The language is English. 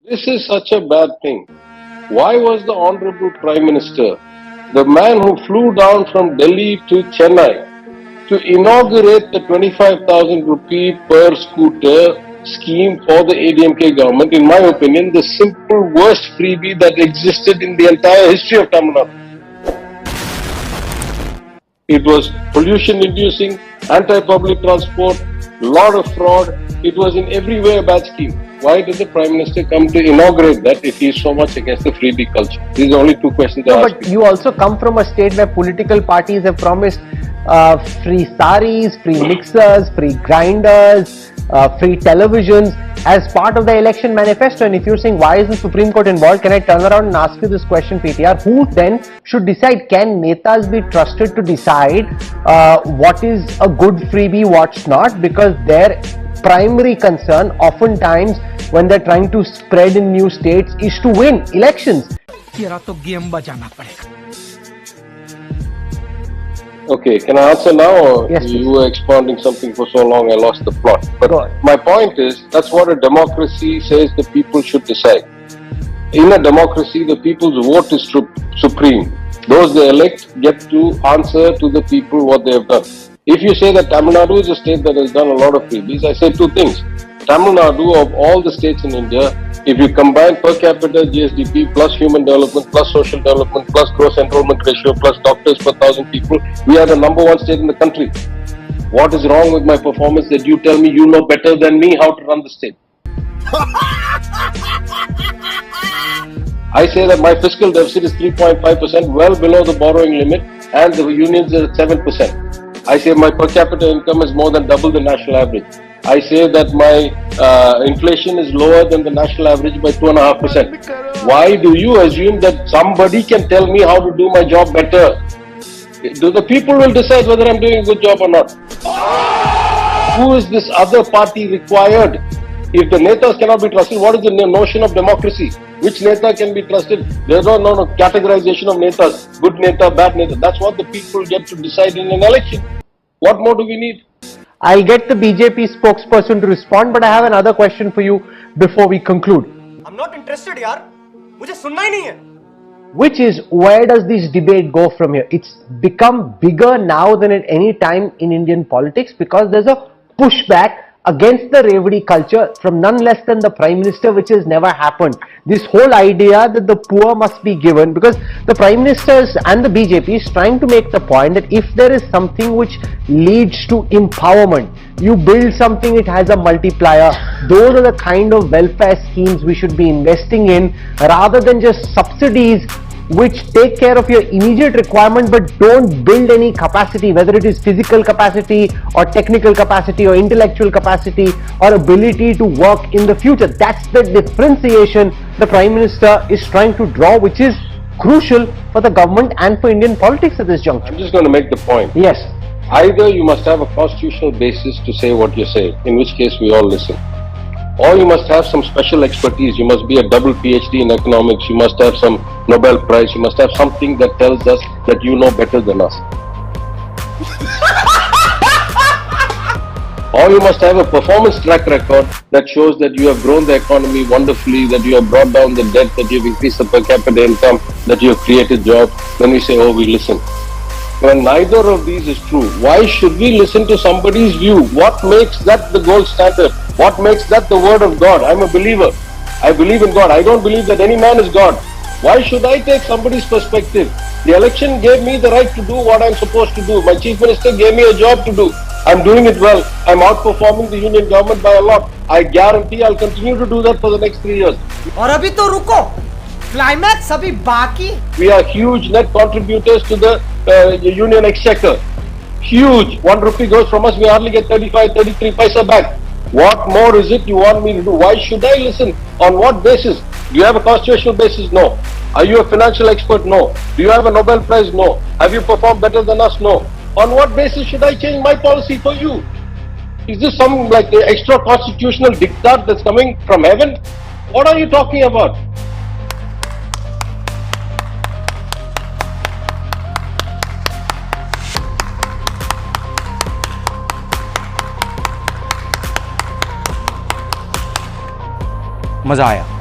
This is such a bad thing. Why was the Honorable Prime Minister, the man who flew down from Delhi to Chennai to inaugurate the 25,000 rupee per scooter scheme for the ADMK government, in my opinion, the simple worst freebie that existed in the entire history of Tamil Nadu. It was pollution inducing, anti-public transport, lot of fraud. It was in every way a bad scheme. Why did the Prime Minister come to inaugurate that if he is so much against the freebie culture? These are only two questions I ask. But you also come from a state where political parties have promised free saris, free mixers, free grinders, free televisions as part of the election manifesto. And if you're saying why is the Supreme Court involved, can I turn around and ask you this question, PTR? Who then should decide? Can netas be trusted to decide what is a good freebie, what's not? Because their primary concern oftentimes when they're trying to spread in new states is to win elections. Okay, can I answer now, or yes, you were expounding something for so long I lost the plot? But my point is, that's what a democracy says the people should decide. In a democracy, the people's vote is supreme. Those they elect get to answer to the people what they have done. If you say that Tamil Nadu is a state that has done a lot of freebies, I say two things. Tamil Nadu, of all the states in India, if you combine per capita GSDP plus human development plus social development plus gross enrollment ratio plus doctors per 1,000 people, we are the number one state in the country. What is wrong with my performance that you tell me you know better than me how to run the state? I say that my fiscal deficit is 3.5%, well below the borrowing limit, and the unions are at 7%. I say my per capita income is more than double the national average. I say that my inflation is lower than the national average by 2.5%. Why do you assume that somebody can tell me how to do my job better? The people will decide whether I'm doing a good job or not. Who is this other party required? If the netas cannot be trusted, what is the notion of democracy? Which neta can be trusted? There is no categorization of netas. Good neta, bad neta. That's what the people get to decide in an election. What more do we need? I'll get the BJP spokesperson to respond, but I have another question for you before we conclude. I'm not interested, yaar. मुझे सुनना ही नहीं है. Which is, where does this debate go from here? It's become bigger now than at any time in Indian politics because there's a pushback against the Revdi culture from none less than the Prime Minister, which has never happened. This whole idea that the poor must be given, because the Prime Ministers and the BJP is trying to make the point that if there is something which leads to empowerment, you build something, it has a multiplier. Those are the kind of welfare schemes we should be investing in rather than just subsidies which take care of your immediate requirement but don't build any capacity, whether it is physical capacity or technical capacity or intellectual capacity or ability to work in the future. That's the differentiation the Prime Minister is trying to draw, which is crucial for the government and for Indian politics at this juncture. I'm just going to make the point. Yes. Either you must have a constitutional basis to say what you say, in which case we all listen. Or you must have some special expertise. You must be a double PhD in economics. You must have some Nobel Prize. You must have something that tells us that you know better than us. Or you must have a performance track record that shows that you have grown the economy wonderfully, that you have brought down the debt, that you have increased the per capita income, that you have created jobs. Then we say, oh, we listen. When neither of these is true, why should we listen to somebody's view? What makes that the gold standard? What makes that the word of God? I'm a believer. I believe in God. I don't believe that any man is God. Why should I take somebody's perspective? The election gave me the right to do what I'm supposed to do. My chief minister gave me a job to do. I'm doing it well. I'm outperforming the union government by a lot. I guarantee I'll continue to do that for the next 3 years. और अभी तो रुको. Climax अभी बाकी. We are huge net contributors to the union exchequer. Huge. 1 rupee goes from us, we hardly get 35, 33 paisa back. What more is it you want me to do? Why should I listen? On what basis? Do you have a constitutional basis? No. Are you a financial expert? No. Do you have a Nobel Prize? No. Have you performed better than us? No. On what basis should I change my policy for you? Is this some like extra constitutional diktat that's coming from heaven? What are you talking about? मजा आया।